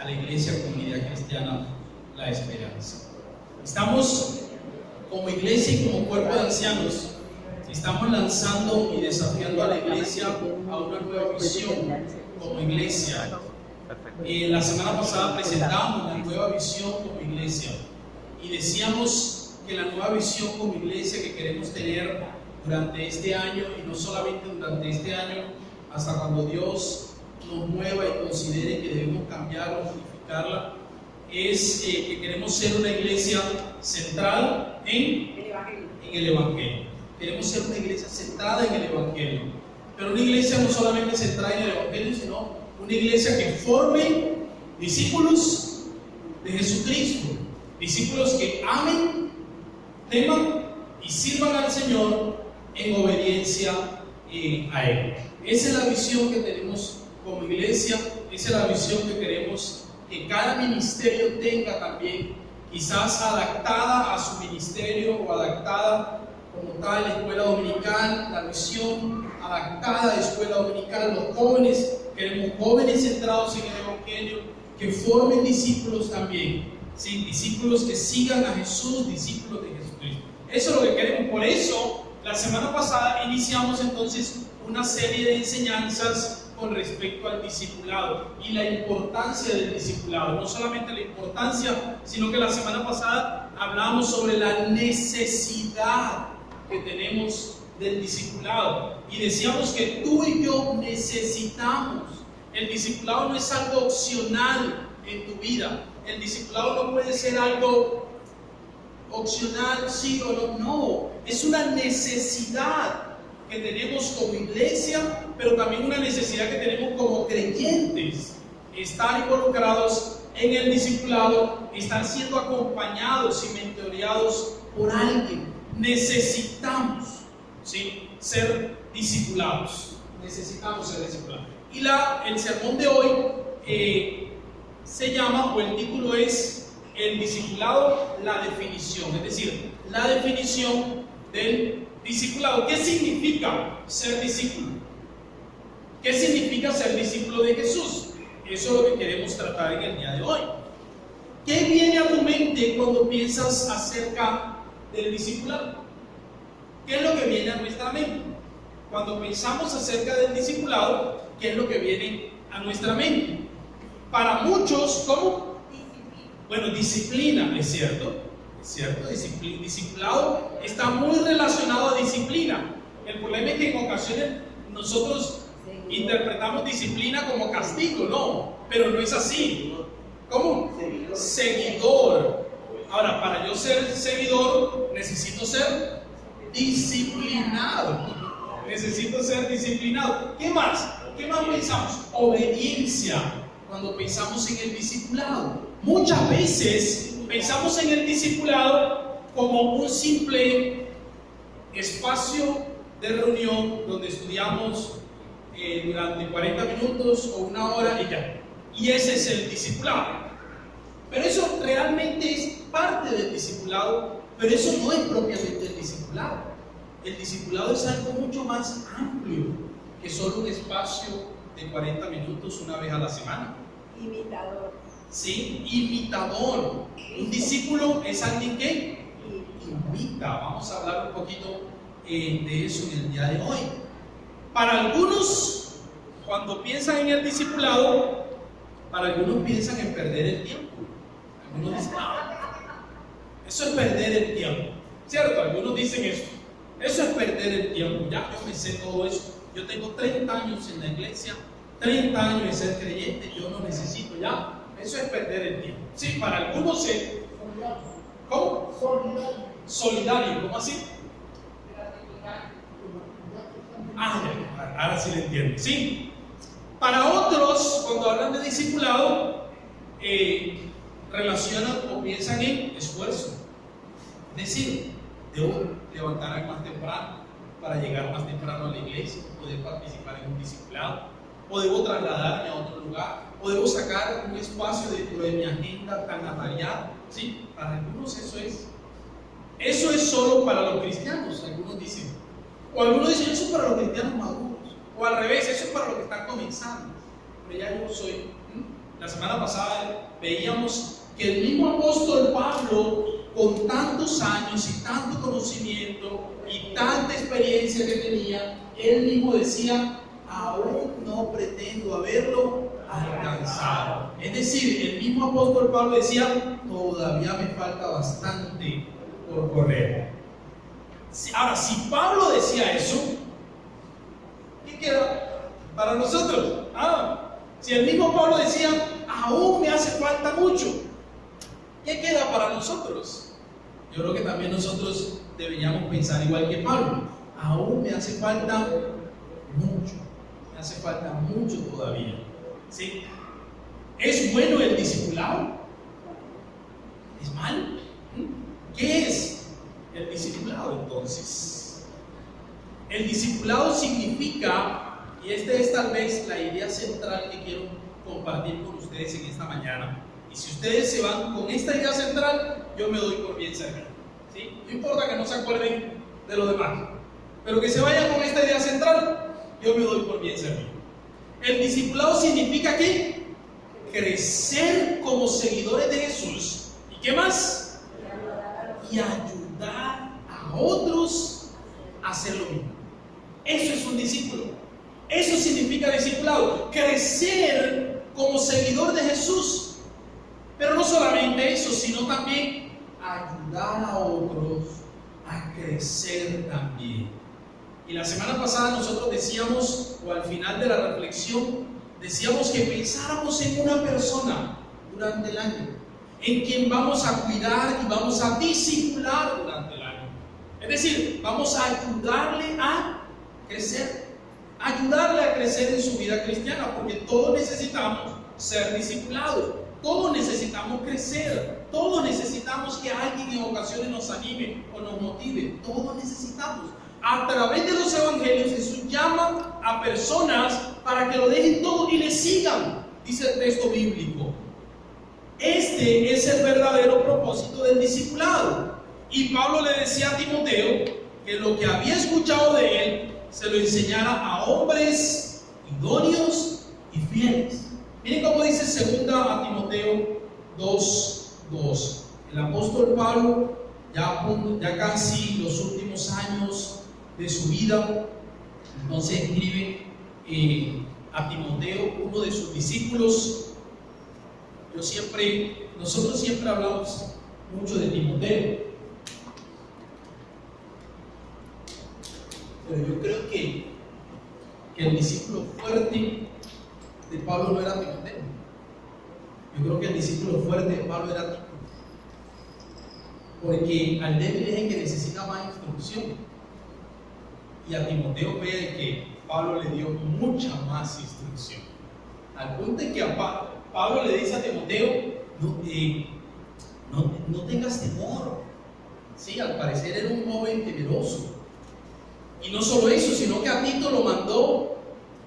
a la Iglesia Comunidad Cristiana La Esperanza. Estamos como iglesia y como cuerpo de ancianos, estamos lanzando y desafiando a la iglesia a una nueva visión como iglesia. La semana pasada presentamos la nueva visión como iglesia y decíamos que la nueva visión como iglesia que queremos tener durante este año, y no solamente durante este año, hasta cuando Dios nos mueva y considere que debemos cambiar o modificarla, es que queremos ser una iglesia centrada en el Evangelio. Queremos ser una iglesia centrada en el Evangelio, pero una iglesia no solamente centrada en el Evangelio, sino una iglesia que forme discípulos de Jesucristo, discípulos que amen, teman y sirvan al Señor en obediencia a Él. Esa es la visión que tenemos como iglesia, esa es la visión que queremos que cada ministerio tenga también, quizás adaptada a su ministerio o adaptada como tal, la escuela dominical, la misión adaptada a la escuela dominical, los jóvenes, queremos jóvenes centrados en el Evangelio, que formen discípulos también, ¿sí? Discípulos que sigan a Jesús, discípulos de Jesucristo. Eso es lo que queremos. Por eso, la semana pasada iniciamos entonces una serie de enseñanzas con respecto al discipulado y la importancia del discipulado. No solamente la importancia, sino que la semana pasada hablamos sobre la necesidad que tenemos del discipulado y decíamos que tú y yo necesitamos. El discipulado no es algo opcional en tu vida. El discipulado no puede ser algo opcional, sí o no. No, es una necesidad que tenemos como iglesia, pero también una necesidad que tenemos como creyentes, estar involucrados en el discipulado, estar siendo acompañados y mentoreados por alguien. Necesitamos, ¿sí?, ser discipulados. Necesitamos ser discipulados. Y el sermón de hoy se llama, o el título es el discipulado, la definición. Es decir, la definición del discipulado. ¿Qué significa ser discípulo? ¿Qué significa ser discípulo de Jesús? Eso es lo que queremos tratar en el día de hoy. ¿Qué viene a tu mente cuando piensas acerca del discipulado? ¿Qué es lo que viene a nuestra mente? Cuando pensamos acerca del discipulado, ¿qué es lo que viene a nuestra mente? Para muchos, ¿cómo? Bueno, disciplina, es cierto. Es cierto, discipulado está muy relacionado a disciplina. El problema es que en ocasiones nosotros interpretamos disciplina como castigo, no, pero no es así. ¿Cómo? Seguidor. Ahora, para yo ser seguidor, necesito ser disciplinado. Necesito ser disciplinado. ¿Qué más? ¿Qué más pensamos? Obediencia. Cuando pensamos en el discipulado, muchas veces pensamos en el discipulado como un simple espacio de reunión donde estudiamos durante 40 minutos o una hora y ya. Y ese es el discipulado. Pero eso realmente es parte del discipulado, pero eso no es propiamente el discipulado. El discipulado es algo mucho más amplio que solo un espacio de 40 minutos una vez a la semana. Imitador. Sí, imitador. Un discípulo es alguien que imita. Vamos a hablar un poquito de eso en el día de hoy. Para algunos, cuando piensan en el discipulado, para algunos piensan en perder el tiempo. Algunos dicen, eso es perder el tiempo. ¿Cierto? Algunos dicen eso. Eso es perder el tiempo. Ya yo me sé todo eso. Yo tengo 30 años en la iglesia, 30 años de ser creyente, yo no necesito ya. Eso es perder el tiempo. Sí, para algunos es. ¿Cómo? Solidario. ¿Cómo así? Ahora sí lo entiendo. Sí. Para otros, cuando hablan de discipulado, relacionan o piensan en esfuerzo. Es decir, debo levantarme más temprano para llegar más temprano a la iglesia, poder participar en un discipulado, o debo trasladarme a otro lugar, o debo sacar un espacio dentro de mi agenda tan atareada. ¿Sí? Para algunos eso es solo para los cristianos, algunos dicen. O algunos dicen, eso es para los cristianos maduros. O al revés, eso es para los que están comenzando. Pero ya yo soy La semana pasada veíamos que el mismo apóstol Pablo, con tantos años y tanto conocimiento y tanta experiencia que tenía, él mismo decía: aún no pretendo haberlo alcanzado. Es decir, el mismo apóstol Pablo decía: todavía me falta bastante por correr. Ahora, si Pablo decía eso, ¿qué queda para nosotros? Si el mismo Pablo decía: aún me hace falta mucho, ¿qué queda para nosotros? Yo creo que también nosotros deberíamos pensar igual que Pablo: aún me hace falta mucho, me hace falta mucho todavía. ¿Sí? ¿Es bueno el discipulado? ¿Es malo? ¿Qué es el discipulado entonces? El discipulado significa, y esta es tal vez la idea central que quiero compartir con ustedes en esta mañana, y si ustedes se van con esta idea central, yo me doy por bien servido. ¿Sí? No importa que no se acuerden de lo demás, pero que se vayan con esta idea central, yo me doy por bien servido. El discipulado significa ¿qué? Crecer como seguidores de Jesús. ¿Y qué más? Y ayudar a otros a hacer lo mismo. Eso es un discípulo. Eso significa discipulado. Crecer como seguidor de Jesús. Pero no solamente eso, sino también ayudar a otros a crecer también. Y la semana pasada nosotros decíamos, o al final de la reflexión, decíamos que pensáramos en una persona durante el año, en quien vamos a cuidar y vamos a discipular durante el año. Es decir, vamos a ayudarle a crecer, en su vida cristiana, porque todos necesitamos ser discipulados, todos necesitamos crecer, todos necesitamos que alguien en ocasiones nos anime o nos motive, todos necesitamos. A través de los evangelios, Jesús llama a personas para que lo dejen todo y le sigan, dice el texto bíblico. Este es el verdadero propósito del discipulado. Y Pablo le decía a Timoteo que lo que había escuchado de él se lo enseñara a hombres idóneos y fieles. Miren cómo dice 2 a Timoteo 2:2. El apóstol Pablo, ya casi los últimos años de su vida, entonces escribe a Timoteo, uno de sus discípulos. Nosotros siempre hablamos mucho de Timoteo, pero yo creo que el discípulo fuerte de Pablo no era Timoteo. Yo creo que el discípulo fuerte de Pablo era Tito, porque al débil es el que necesita más instrucción. Y a Timoteo ve que Pablo le dio mucha más instrucción, al punto en que Pablo le dice a Timoteo: no tengas temor. Sí, al parecer era un joven temeroso. Y no solo eso, sino que a Tito lo mandó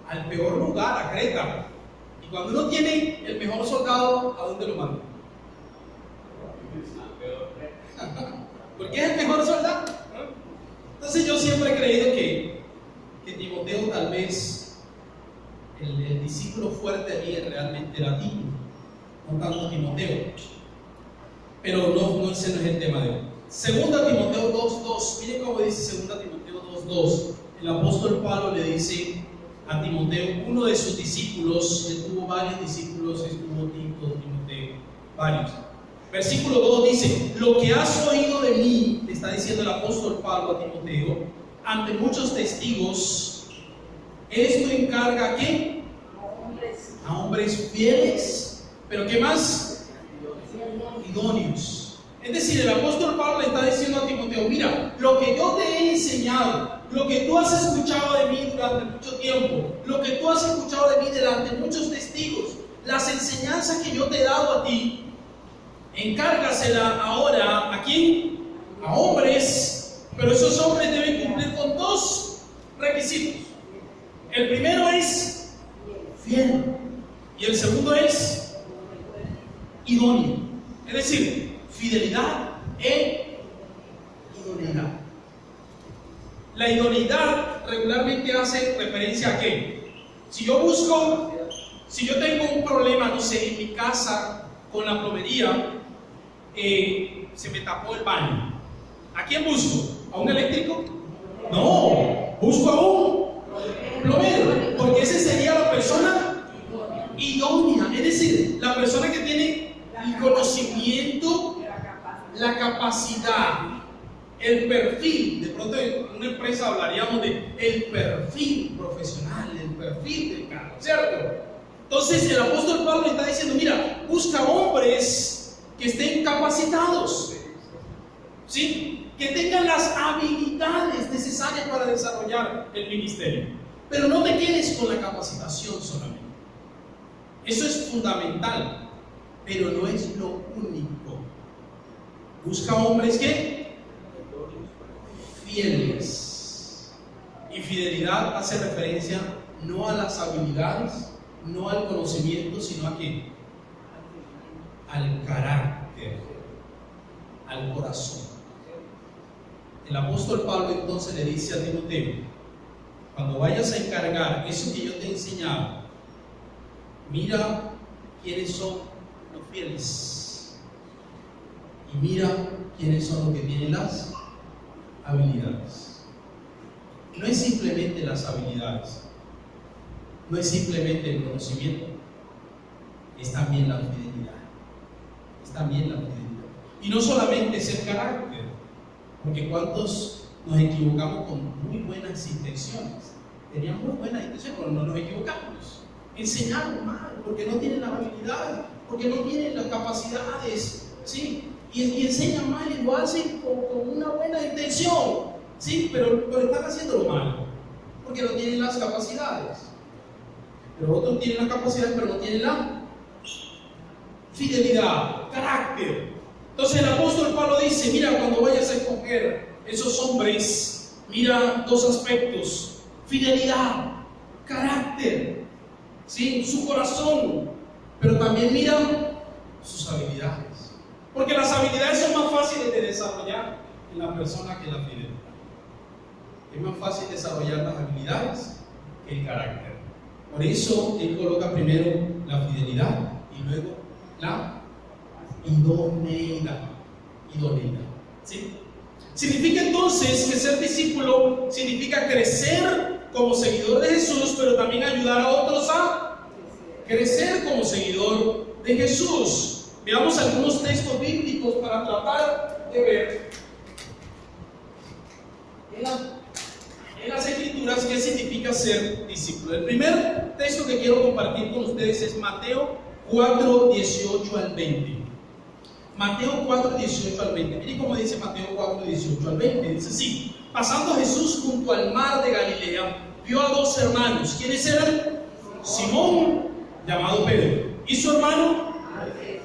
al peor lugar, a Creta. Y cuando uno tiene el mejor soldado, ¿a dónde lo manda? ¿Por qué es el mejor soldado? Entonces yo siempre he creído que Timoteo, tal vez el discípulo fuerte allí realmente era Tito, no tanto Timoteo. Pero no, ese no es el tema de hoy. 2 Timoteo 2:2. Miren cómo dice 2 Timoteo 2:2. El apóstol Pablo le dice a Timoteo, uno de sus discípulos, él tuvo varios discípulos, estuvo Timoteo, varios. Versículo 2 dice: lo que has oído de mí, le está diciendo el apóstol Pablo a Timoteo, ante muchos testigos, esto encarga ¿a quién? A hombres fieles, pero ¿qué más? Idóneos. Es decir, el apóstol Pablo le está diciendo a Timoteo: mira, lo que yo te he enseñado, lo que tú has escuchado de mí durante mucho tiempo, lo que tú has escuchado de mí delante de muchos testigos, las enseñanzas que yo te he dado a ti, encárgasela ahora ¿a quién? A hombres, pero esos hombres deben cumplir con dos requisitos. El primero es fiel y el segundo es idóneo. Es decir, fidelidad e idoneidad. La idoneidad regularmente hace referencia a qué. Si yo busco Si yo tengo un problema, no sé, en mi casa con la plomería, se me tapó el baño. ¿A quién busco? ¿A un eléctrico? No, busco a un plomero, porque esa sería la persona idónea, es decir, la persona que tiene el conocimiento, la capacidad, el perfil. De pronto en una empresa hablaríamos de el perfil profesional, el perfil del cargo, ¿cierto? Entonces el apóstol Pablo está diciendo, mira, busca hombres que estén capacitados, ¿sí? Que tengan las habilidades necesarias para desarrollar el ministerio. Pero no te quedes con la capacitación solamente. Eso es fundamental, pero no es lo único. Busca hombres que fieles. Y fidelidad hace referencia no a las habilidades, no al conocimiento, sino a qué? Al carácter, al corazón. El apóstol Pablo entonces le dice a Timoteo, cuando vayas a encargar eso que yo te he enseñado, mira quiénes son los fieles y mira quiénes son los que tienen las habilidades. No es simplemente las habilidades, no es simplemente el conocimiento, es también la fidelidad, es también la fidelidad. Y no solamente es el carácter, porque cuántos nos equivocamos con muy buenas intenciones. Teníamos muy buenas intenciones, pero no nos equivocamos. Enseñaron mal, porque no tienen las habilidades, porque no tienen las capacidades, ¿sí? Y enseñan mal y lo hacen con una buena intención, ¿sí? Pero están haciéndolo mal, porque no tienen las capacidades. Pero otros tienen las capacidades, pero no tienen la fidelidad, carácter. Entonces el apóstol Pablo dice, mira, cuando vayas a escoger esos hombres, mira dos aspectos: fidelidad, carácter, ¿sí? Su corazón, pero también mira sus habilidades, porque las habilidades son más fáciles de desarrollar en la persona que la fidelidad. Es más fácil desarrollar las habilidades que el carácter. Por eso él coloca primero la fidelidad y luego la idoneidad. ¿Sí? Significa entonces que ser discípulo significa crecer como seguidor de Jesús, pero también ayudar a otros a crecer como seguidor de Jesús. Veamos algunos textos bíblicos para tratar de ver en las escrituras qué significa ser discípulo. El primer texto que quiero compartir con ustedes es Mateo 4, 18 al 20. Mateo 4, 18 al 20. Miren cómo dice Mateo 4, 18 al 20. Dice así: pasando Jesús junto al mar de Galilea, vio a dos hermanos. ¿Quiénes eran? Simón, llamado Pedro, y su hermano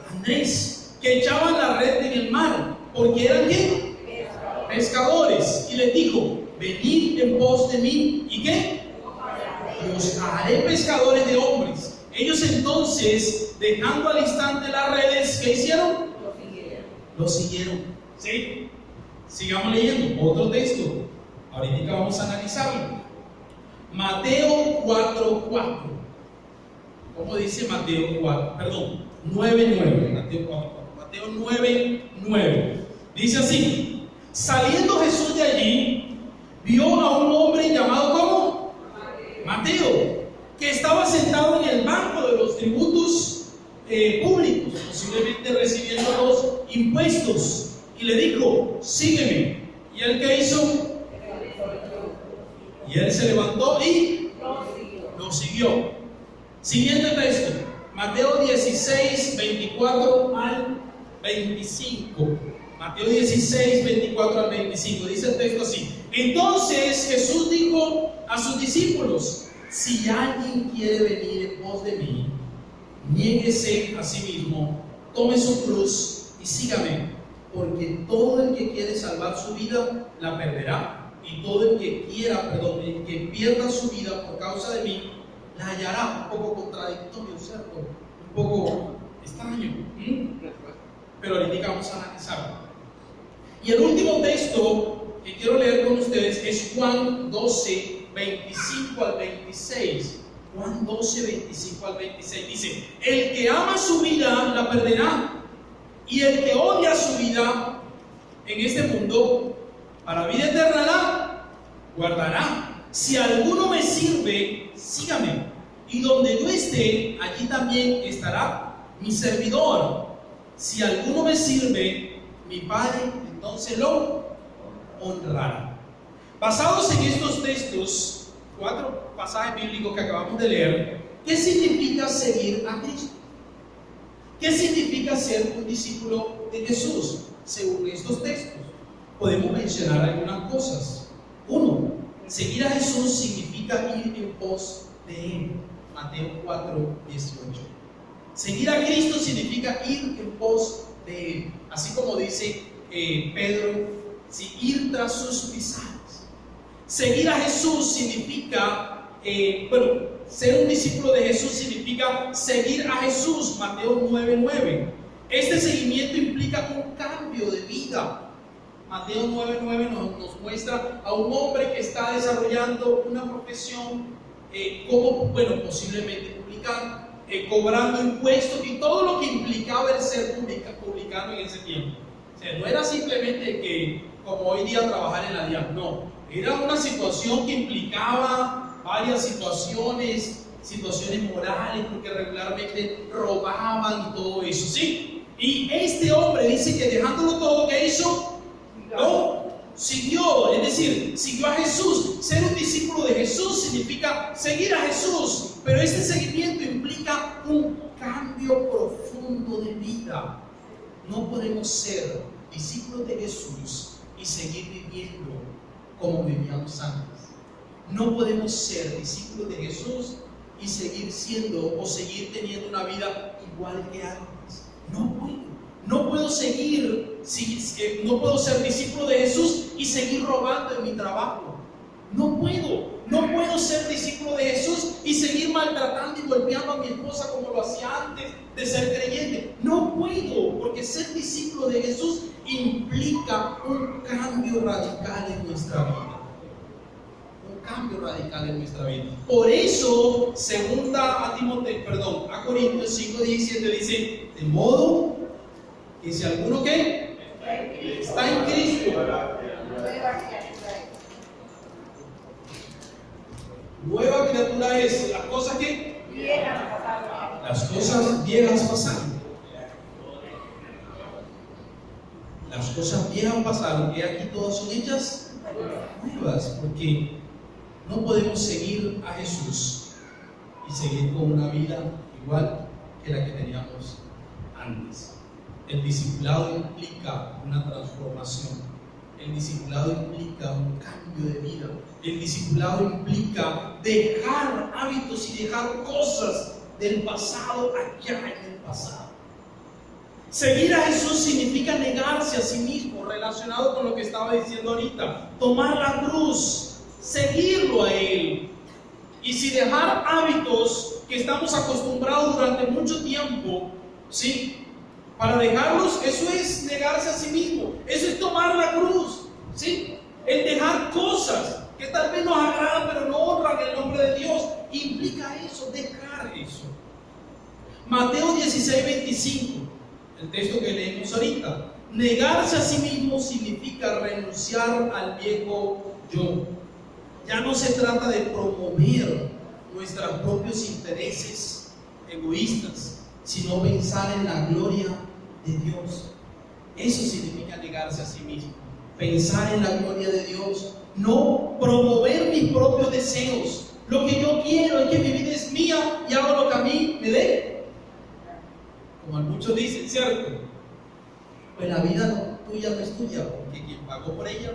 Andrés, que echaban la red en el mar, porque eran ¿qué? Pescadores. Y les dijo: venid en pos de mí, ¿y qué? Y os haré pescadores de hombres. Ellos entonces, dejando al instante las redes, ¿qué hicieron? Lo siguieron. ¿Sí? Sigamos leyendo otro texto. Ahorita vamos a analizarlo. Mateo 4:4. ¿Cómo dice Mateo 4? Perdón, 9:9. Mateo 4:4. Mateo 9:9. Dice así: saliendo Jesús de allí, vio a un hombre llamado ¿cómo? Mateo, que estaba sentado en el banco de los tributos públicos, posiblemente recibiendo los impuestos, y le dijo: sígueme. ¿Y él qué hizo? Y él se levantó y lo siguió. Siguiente texto, Mateo 16, 24 al 25. Mateo 16, 24 al 25. Dice el texto así: entonces Jesús dijo a sus discípulos: si alguien quiere venir en pos de mí, niéguese a sí mismo, tome su cruz y sígame, porque todo el que quiere salvar su vida la perderá, y todo el que el que pierda su vida por causa de mí la hallará. Un poco contradictorio, ¿cierto? Un poco extraño, pero ahorita vamos a analizarlo. Y el último texto que quiero leer con ustedes es Juan 12, 25 al 26. Juan 12, 25 al 26 dice: el que ama su vida la perderá, y el que odia su vida en este mundo, para vida eterna la guardará. Si alguno me sirve, sígame, y donde yo esté, allí también estará mi servidor. Si alguno me sirve, mi Padre entonces lo honrará. Basados en estos textos, 4 pasajes bíblicos que acabamos de leer, ¿qué significa seguir a Cristo? ¿Qué significa ser un discípulo de Jesús? Según estos textos, podemos mencionar algunas cosas. 1. Seguir a Jesús significa ir en pos de Él. Mateo 4, 18. Seguir a Cristo significa ir en pos de Él. Así como dice Pedro, ir tras sus pisadas. Seguir a Jesús significa, ser un discípulo de Jesús significa seguir a Jesús. Mateo 9:9. Este seguimiento implica un cambio de vida. Mateo 9:9 nos muestra a un hombre que está desarrollando una profesión, posiblemente publicano, cobrando impuestos y todo lo que implicaba el ser publicano en ese tiempo. O sea, no era simplemente que, como hoy día, trabajar en la DIAN, no. Era una situación que implicaba varias situaciones morales, porque regularmente robaban y todo eso, ¿sí? Y este hombre dice que dejándolo todo, ¿qué hizo? No, siguió, es decir, siguió a Jesús. Ser un discípulo de Jesús significa seguir a Jesús, pero este seguimiento implica un cambio profundo de vida. No podemos ser discípulos de Jesús y seguir viviendo como vivíamos antes. No podemos ser discípulos de Jesús y seguir siendo o seguir teniendo una vida igual que antes. No puedo. No puedo ser discípulo de Jesús y seguir robando en mi trabajo. No puedo ser discípulo de Jesús y seguir maltratando y golpeando a mi esposa como lo hacía antes de ser creyente. No puedo, porque ser discípulo de Jesús implica un cambio radical en nuestra vida. Un cambio radical en nuestra vida. Por eso, a Corintios 5:17 dice: de modo que si alguno que está en Cristo, nueva criatura es. Las cosas que las cosas viejas pasaron. Las cosas viejas pasaron, y aquí todas son hechas nuevas, porque no podemos seguir a Jesús y seguir con una vida igual que la que teníamos antes. El discipulado implica una transformación. El discipulado implica un cambio de vida. El discipulado implica dejar hábitos y dejar cosas del pasado allá en el pasado. Seguir a Jesús significa negarse a sí mismo, relacionado con lo que estaba diciendo ahorita. Tomar la cruz, seguirlo a Él. Y si dejar hábitos que estamos acostumbrados durante mucho tiempo, ¿sí?, para dejarlos, eso es negarse a sí mismo. Eso es tomar la cruz, ¿sí? El dejar cosas que tal vez nos agradan, pero no honran el nombre de Dios, implica eso, dejar eso. Mateo 16:25, el texto que leímos ahorita. Negarse a sí mismo significa renunciar al viejo yo. Ya no se trata de promover nuestros propios intereses egoístas, sino pensar en la gloria de Dios. Eso significa negarse a sí mismo. Pensar en la gloria de Dios, no promover mis propios deseos. Lo que yo quiero es que mi vida es mía y hago lo que a mí me dé. Como muchos dicen, ¿cierto? Pues la vida tuya no es tuya, porque quien pagó por ella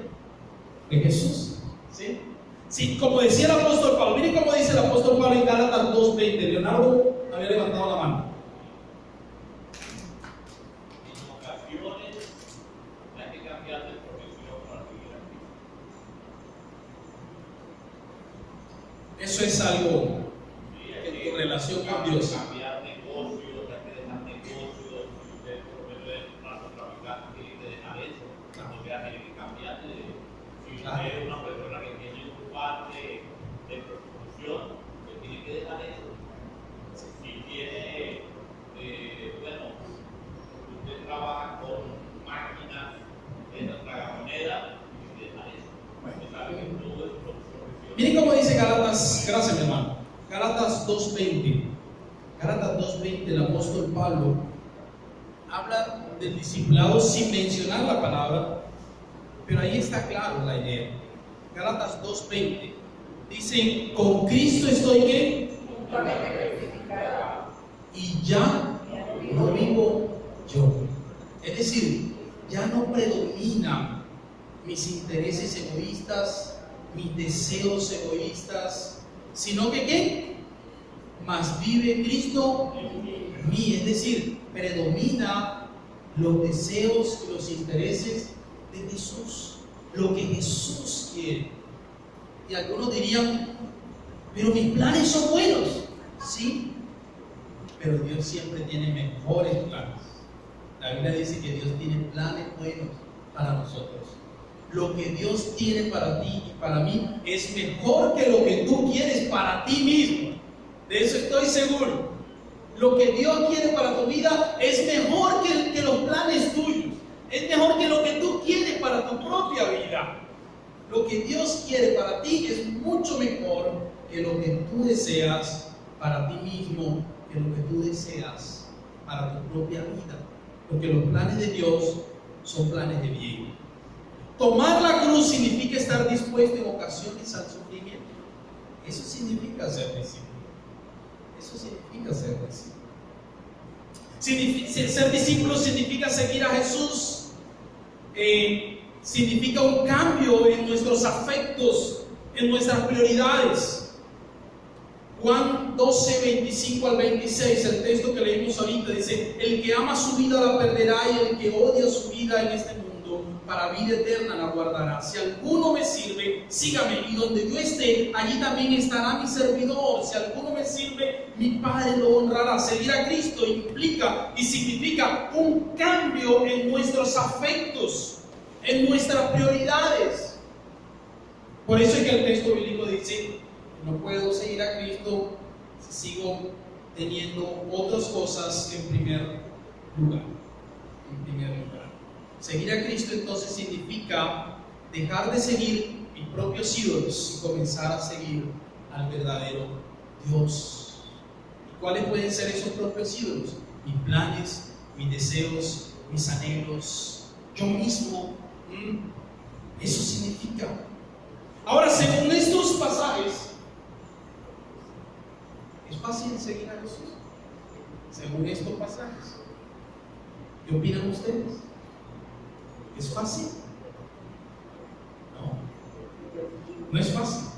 fue Jesús. ¿Sí? Sí, como decía el apóstol Pablo. Miren cómo dice el apóstol Pablo en Gálatas 2:20. Leonardo había levantado la mano. Eso es algo en tu relación con Dios. Cambiar negocios, hay que dejar negocios, si usted por medio de narcotraficante tiene que dejar eso. O sea, tiene que cambiar. Si usted es una persona que tiene su parte de prostitución, usted tiene que dejar eso. Miren cómo dice Gálatas, gracias mi hermano, Gálatas 2:20. Gálatas 2:20, el apóstol Pablo habla del discipulado sin mencionar la palabra, pero ahí está claro la idea. Gálatas 2:20 dice: con Cristo estoy ¿qué? Y ya no vivo yo. Es decir, ya no predominan mis intereses egoístas, mis deseos egoístas, sino que ¿qué? Mas vive Cristo en mí. Es decir, predomina los deseos y los intereses de Jesús, lo que Jesús quiere. Y algunos dirían: pero mis planes son buenos. Sí, pero Dios siempre tiene mejores planes. La Biblia dice que Dios tiene planes buenos para nosotros. Lo que Dios tiene para ti y para mí es mejor que lo que tú quieres para ti mismo. De eso estoy seguro. Lo que Dios quiere para tu vida es mejor que los planes tuyos. Es mejor que lo que tú quieres para tu propia vida. Lo que Dios quiere para ti es mucho mejor que lo que tú deseas para ti mismo, que lo que tú deseas para tu propia vida. Porque los planes de Dios son planes de bien. Tomar la cruz significa estar dispuesto en ocasiones al sufrimiento. Eso significa ser discípulo. Eso significa ser discípulo. Ser discípulo significa seguir a Jesús. Significa un cambio en nuestros afectos, en nuestras prioridades. Juan 12, 25 al 26, el texto que leímos ahorita, dice: el que ama su vida la perderá, y el que odia su vida en este mundo, para vida eterna la guardará. Si alguno me sirve, sígame, y donde yo esté, allí también estará mi servidor. Si alguno me sirve, mi Padre lo honrará. Seguir a Cristo implica y significa un cambio en nuestros afectos, en nuestras prioridades. Por eso es que el texto bíblico dice: no puedo seguir a Cristo si sigo teniendo otras cosas en primer lugar. Seguir a Cristo entonces significa dejar de seguir mis propios ídolos y comenzar a seguir al verdadero Dios. ¿Y cuáles pueden ser esos propios ídolos? Mis planes, mis deseos, mis anhelos, yo mismo. Eso significa. Ahora, según estos pasajes, ¿es fácil seguir a Jesús? Según estos pasajes, ¿qué opinan ustedes? ¿Es fácil? No es fácil.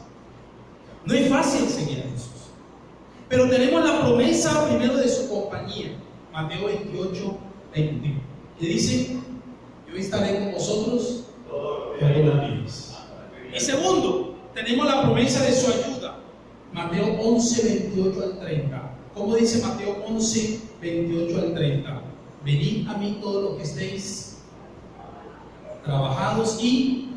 No es fácil seguir a Jesús. Pero tenemos la promesa primero de su compañía. Mateo 28, 20, que dice: yo estaré con vosotros todos los días. Y segundo, tenemos la promesa de su ayuda. Mateo 11, 28 al 30. ¿Cómo dice Mateo 11, 28 al 30? Venid a mí todos los que estéis trabajados y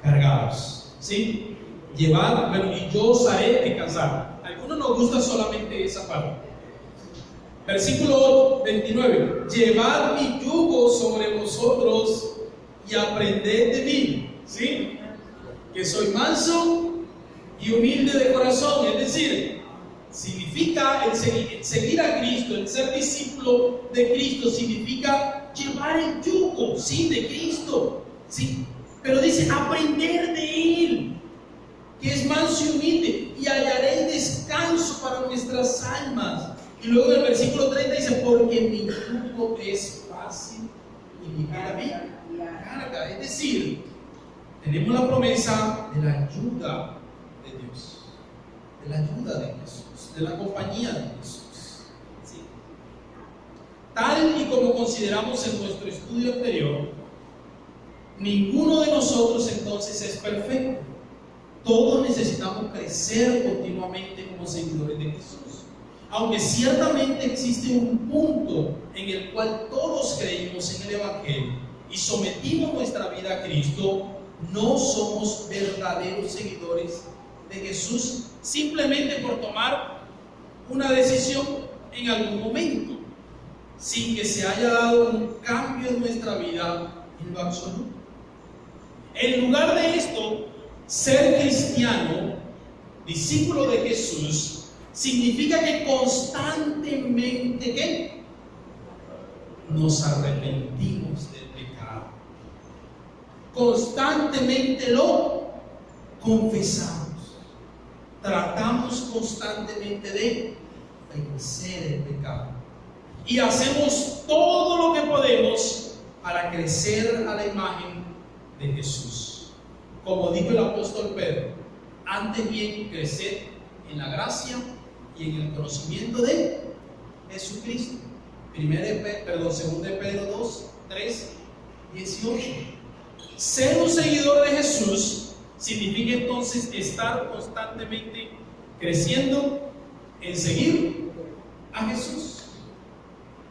cargados. ¿Sí? Llevad, y yo os haré descansar. A algunos nos gusta solamente esa parte. Versículo 29. Llevad mi yugo sobre vosotros y aprended de mí. ¿Sí? Que soy manso y humilde de corazón. Es decir, significa el seguir a Cristo, el ser discípulo de Cristo, significa llevar el yugo, sí, de Cristo, sí, pero dice aprender de Él, que es manso y humilde, y hallaréis descanso para nuestras almas. Y luego en el versículo 30 dice: porque mi yugo es fácil y mi carga carga. Es decir, tenemos la promesa de la ayuda de Dios, de la ayuda de Jesús, de la compañía de Jesús. ¿Sí? Tal y como consideramos en nuestro estudio anterior, ninguno de nosotros entonces es perfecto. Todos necesitamos crecer continuamente como seguidores de Jesús. Aunque ciertamente existe un punto en el cual todos creímos en el Evangelio y sometimos nuestra vida a Cristo, no somos verdaderos seguidores de Jesús simplemente por tomar una decisión en algún momento, sin que se haya dado un cambio en nuestra vida en lo absoluto. En lugar de esto, Ser cristiano, discípulo de Jesús, significa que constantemente ¿qué? Nos arrepentimos del pecado. Constantemente lo confesamos. Tratamos constantemente de vencer el pecado. Y hacemos todo lo que podemos para crecer a la imagen de Jesús. Como dijo el apóstol Pedro, antes bien crecer en la gracia y en el conocimiento de Jesucristo. 2 Pedro 2, 3, 18. Ser un seguidor de Jesús significa entonces estar constantemente creciendo en seguir a Jesús.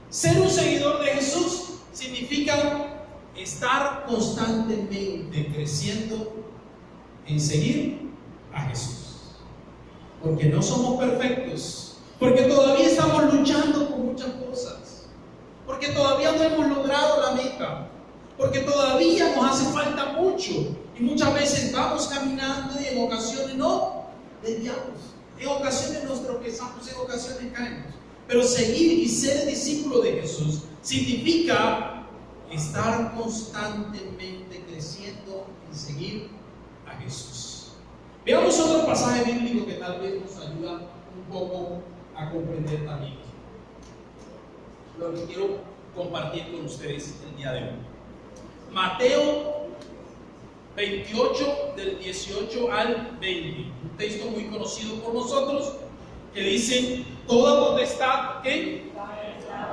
Ser un seguidor de Jesús significa estar constantemente creciendo en seguir a Jesús. Porque no somos perfectos, porque todavía estamos luchando con muchas cosas, porque todavía no hemos logrado la meta, porque todavía nos hace falta mucho. Y muchas veces vamos caminando y en ocasiones no desviamos, en ocasiones nos tropezamos, en ocasiones caemos. Pero seguir y ser discípulo de Jesús significa estar constantemente creciendo en seguir a Jesús. Veamos otro pasaje bíblico que tal vez nos ayuda un poco a comprender también lo que quiero compartir con ustedes el día de hoy. Mateo 28 del 18 al 20, un texto muy conocido por nosotros que dice: toda potestad que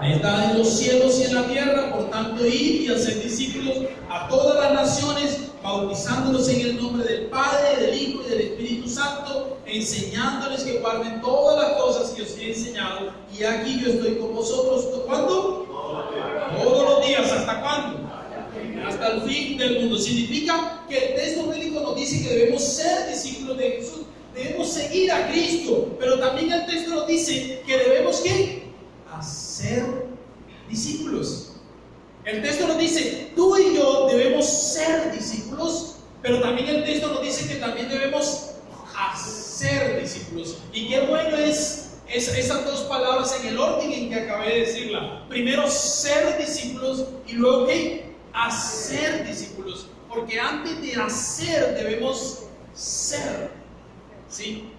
está en los cielos y en la tierra, por tanto id y hacer discípulos a todas las naciones, bautizándolos en el nombre del Padre, del Hijo y del Espíritu Santo, enseñándoles que guarden todas las cosas que os he enseñado, y aquí yo estoy con vosotros. ¿Cuándo? Todos los días. ¿Hasta cuándo? Hasta el fin del mundo. Significa que el texto bíblico nos dice que debemos ser discípulos de Jesús, debemos seguir a Cristo, pero también el texto nos dice que debemos ¿qué? Hacer discípulos. El texto nos dice, tú y yo debemos ser discípulos, pero también el texto nos dice que también debemos hacer discípulos. Y qué bueno es esas dos palabras en el orden en que acabé de decirla. Primero ser discípulos y luego ¿qué? Hacer discípulos, porque antes de hacer debemos ser, ¿sí?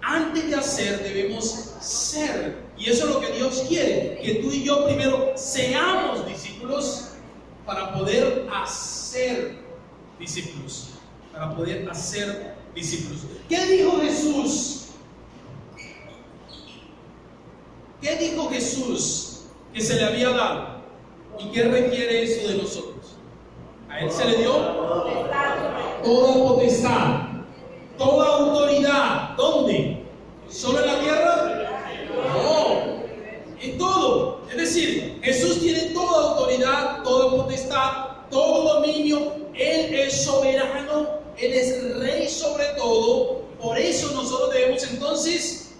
Antes de hacer debemos ser, y eso es lo que Dios quiere, que tú y yo primero seamos discípulos para poder hacer discípulos, ¿Qué dijo Jesús? ¿Qué dijo Jesús que se le había dado? ¿Y qué requiere eso de nosotros? A Él se le dio toda potestad, toda autoridad. ¿Dónde? ¿Solo en la tierra? No, en todo. Es decir, Jesús tiene toda autoridad, toda potestad, todo dominio. Él es soberano, Él es rey sobre todo. Por eso nosotros debemos entonces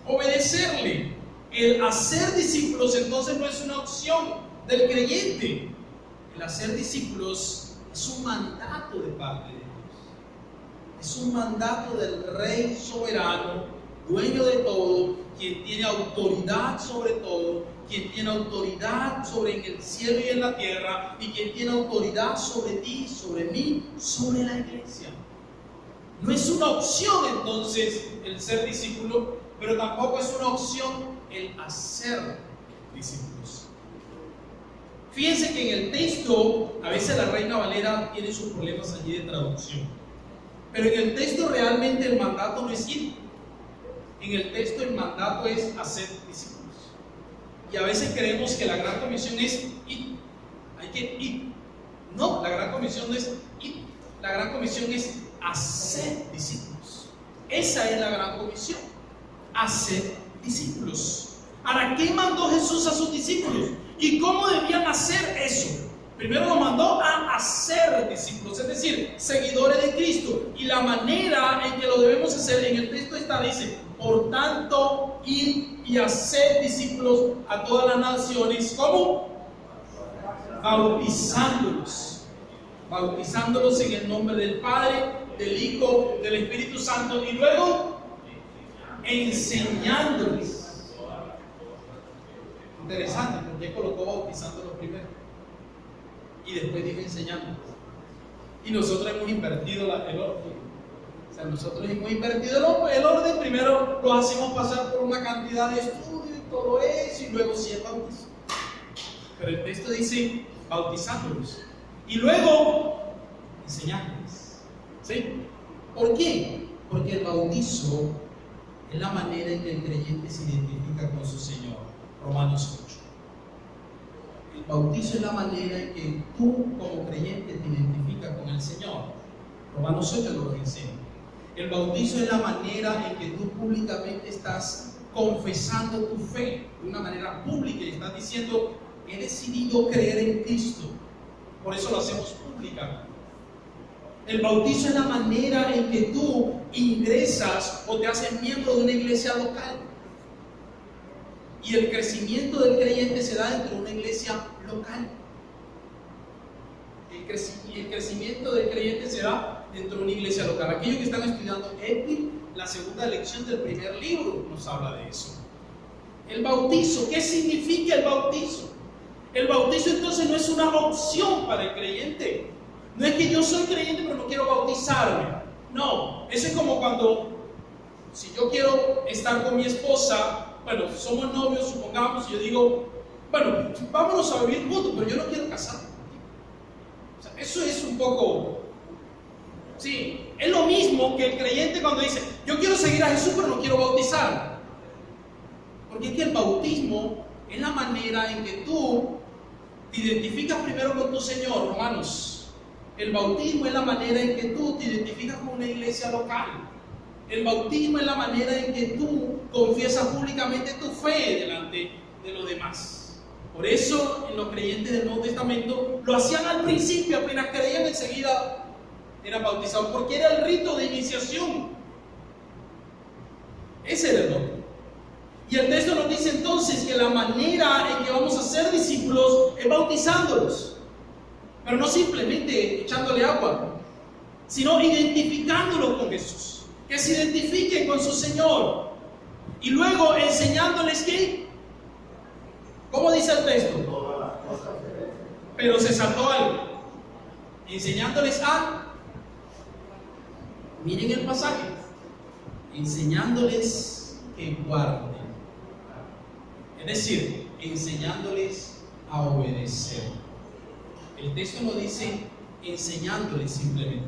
obedecerle. El hacer discípulos entonces no es una opción del creyente. El hacer discípulos es un mandato de parte de Dios, es un mandato del Rey soberano, dueño de todo, quien tiene autoridad sobre todo, quien tiene autoridad sobre en el cielo y en la tierra, y quien tiene autoridad sobre ti, sobre mí, sobre la iglesia. No es una opción entonces el ser discípulo, pero tampoco es una opción el hacer discípulos. Fíjense que en el texto, a veces la Reina Valera tiene sus problemas allí de traducción, pero en el texto realmente el mandato no es ir. En el texto el mandato es hacer discípulos. Y a veces creemos que la gran comisión es ir, hay que ir. No, la gran comisión no es ir, la gran comisión es hacer discípulos. Esa es la gran comisión, hacer discípulos. ¿Para qué mandó Jesús a sus discípulos? ¿Y cómo debían hacer eso? Primero nos mandó a hacer discípulos, es decir, seguidores de Cristo. Y la manera en que lo debemos hacer, en el texto dice, por tanto, ir y hacer discípulos a todas las naciones. ¿Cómo? Bautizándolos en el nombre del Padre, del Hijo, del Espíritu Santo, y luego enseñándoles. Interesante, porque colocó bautizándolos primero y después dijo enseñándoles. Y nosotros hemos invertido el orden. O sea, nosotros hemos invertido el orden. Primero lo hacemos pasar por una cantidad de estudio y todo eso, y luego sí el bautizo. Pero el texto dice bautizándolos y luego enseñándoles. ¿Sí? ¿Por qué? Porque el bautizo es la manera en que el creyente se identifica con su Señor. Romanos 8. El bautizo es la manera en que tú como creyente te identificas con el Señor. Romanos 8 nos lo enseña. El bautizo es la manera en que tú públicamente estás confesando tu fe de una manera pública y estás diciendo: he decidido creer en Cristo. Por eso lo hacemos pública. El bautizo es la manera en que tú ingresas o te haces miembro de una iglesia local. Y el crecimiento del creyente se da dentro de una iglesia local. El crecimiento del creyente se da dentro de una iglesia local. Aquellos que están estudiando EPI, la segunda lección del primer libro nos habla de eso. El bautizo, ¿qué significa el bautizo? El bautizo entonces no es una opción para el creyente. No es que yo soy creyente pero no quiero bautizarme. No, eso es como cuando, si yo quiero estar con mi esposa, bueno, somos novios, supongamos, y yo digo, bueno, vámonos a vivir juntos, pero yo no quiero casarme contigo. O sea, eso es un poco, sí, es lo mismo que el creyente cuando dice, yo quiero seguir a Jesús pero no quiero bautizarme. Porque es que el bautismo es la manera en que tú te identificas primero con tu Señor, hermanos. El bautismo es la manera en que tú te identificas con una iglesia local. El bautismo es la manera en que tú confiesas públicamente tu fe delante de los demás. Por eso en los creyentes del Nuevo Testamento lo hacían al principio, apenas creían enseguida eran bautizados, porque era el rito de iniciación. Ese era el nombre. Y el texto nos dice entonces que la manera en que vamos a ser discípulos es bautizándolos. Pero no simplemente echándole agua, sino identificándolos con Jesús. Que se identifiquen con su Señor. Y luego enseñándoles ¿qué? ¿Cómo dice el texto? Pero se saltó algo. Enseñándoles a... Miren el pasaje. Enseñándoles que guarden. Es decir, enseñándoles a obedecer. El texto no dice enseñándoles simplemente.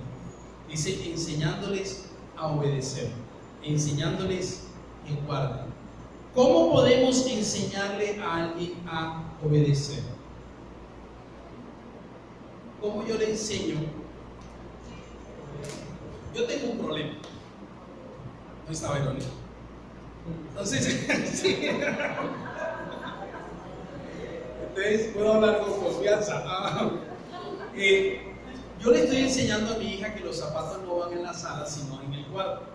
Dice enseñándoles a obedecer. Enseñándoles que guarden. ¿Cómo podemos enseñarle a alguien a obedecer? ¿Cómo yo le enseño? Yo tengo un problema. ¿No está Verónica? Entonces, sí. Entonces puedo hablar con confianza. Yo le estoy enseñando a mi hija que los zapatos no van en la sala, sino en el cuarto.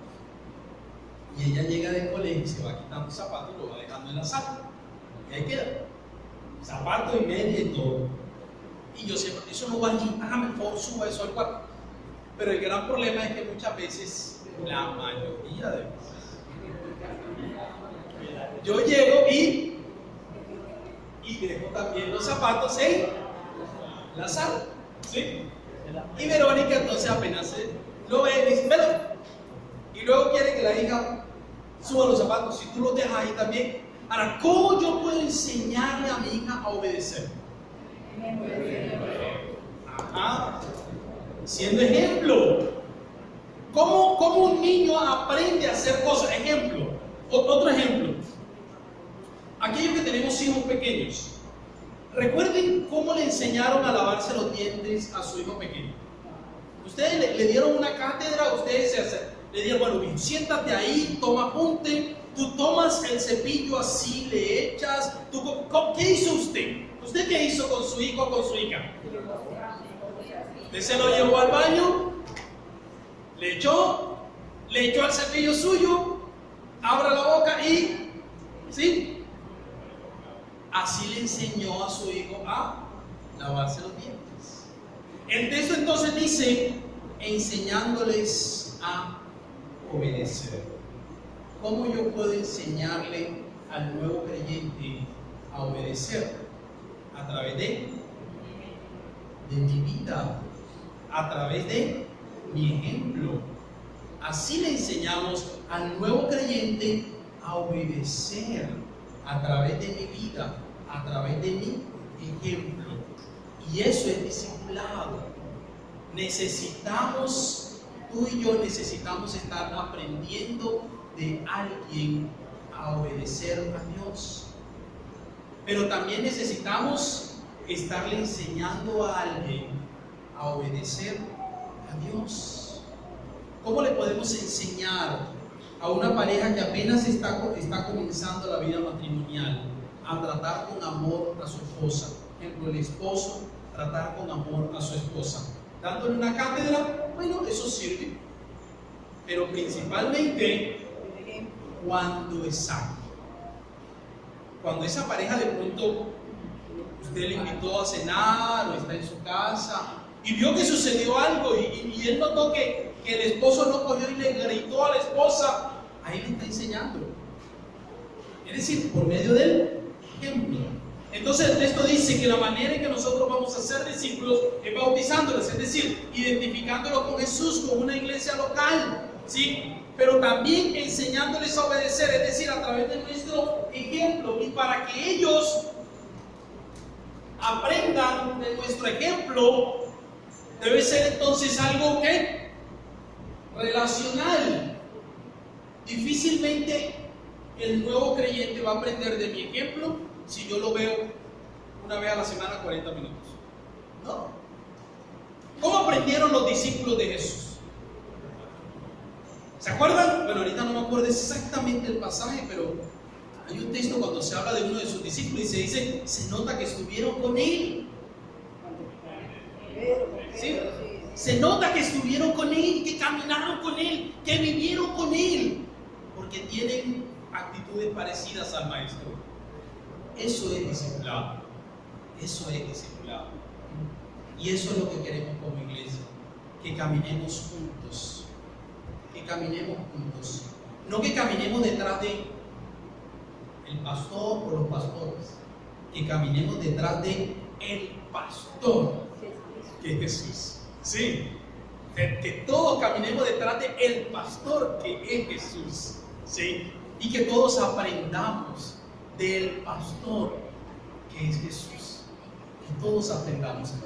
Y ella llega del colegio y se va quitando zapatos y lo va dejando en la sala. Y ahí queda. Zapato y media y todo. Y yo siempre, eso no va allí, hágame el favor, suba eso al cuarto. Pero el gran problema es que muchas veces, la mayoría de veces, yo llego y dejo también los zapatos en la sala, ¿sí? Y Verónica entonces apenas lo ve y dice, velo. Y luego quiere que la hija suba los zapatos, si tú los dejas ahí también. Ahora, ¿cómo yo puedo enseñarle a mi hija a obedecer? Ajá. Siendo ejemplo. ¿Cómo un niño aprende a hacer cosas? Ejemplo. Otro ejemplo. Aquellos que tenemos hijos pequeños, recuerden cómo le enseñaron a lavarse los dientes a su hijo pequeño. Ustedes le dieron una cátedra, ustedes le dieron, bueno, siéntate ahí, toma apunte, tú tomas el cepillo así, le echas, ¿qué hizo usted? ¿Usted qué hizo con su hijo o con su hija? Usted se lo llevó al baño, le echó el cepillo suyo, abra la boca y, ¿sí? Así le enseñó a su hijo a lavarse los dientes. El texto entonces dice, enseñándoles a obedecer. ¿Cómo yo puedo enseñarle al nuevo creyente a obedecer? A través de mi vida, a través de mi ejemplo. Así le enseñamos al nuevo creyente a obedecer, a través de mi vida, a través de mi ejemplo. Y eso es discipulado. Tú y yo necesitamos estar aprendiendo de alguien a obedecer a Dios. Pero también necesitamos estarle enseñando a alguien a obedecer a Dios. ¿Cómo le podemos enseñar a una pareja que apenas está comenzando la vida matrimonial a tratar con amor a su esposa? Por ejemplo, el esposo tratar con amor a su esposa, dándole una cátedra. Bueno, eso sirve, pero principalmente cuando esa pareja de pronto usted le invitó a cenar o está en su casa y vio que sucedió algo y él notó que el esposo no cogió y le gritó a la esposa, ahí le está enseñando. Es decir, por medio del ejemplo. Entonces el texto dice que la manera en que nosotros vamos a ser discípulos es bautizándolos, es decir, identificándolos con Jesús, con una iglesia local, ¿sí? Pero también enseñándoles a obedecer, es decir, a través de nuestro ejemplo. Y para que ellos aprendan de nuestro ejemplo, debe ser entonces algo que relacional. Difícilmente el nuevo creyente va a aprender de mi ejemplo si yo lo veo una vez a la semana 40 minutos. No. ¿Cómo aprendieron los discípulos de Jesús? ¿Se acuerdan? Bueno, ahorita no me acuerdo exactamente el pasaje, pero hay un texto cuando se habla de uno de sus discípulos y se dice, se nota que estuvieron con él. ¿Sí? Se nota que estuvieron con él, que caminaron con él, que vivieron con él, porque tienen actitudes parecidas al maestro. Eso es discipulado. Eso es discipulado. Y eso es lo que queremos como iglesia, que caminemos juntos. Que caminemos juntos. No que caminemos detrás de el pastor o los pastores, que caminemos detrás de el pastor, que es Jesús. Sí, que todos caminemos detrás de el pastor, que es Jesús. Sí, y que todos aprendamos del pastor, que es Jesús. Que todos aprendamos.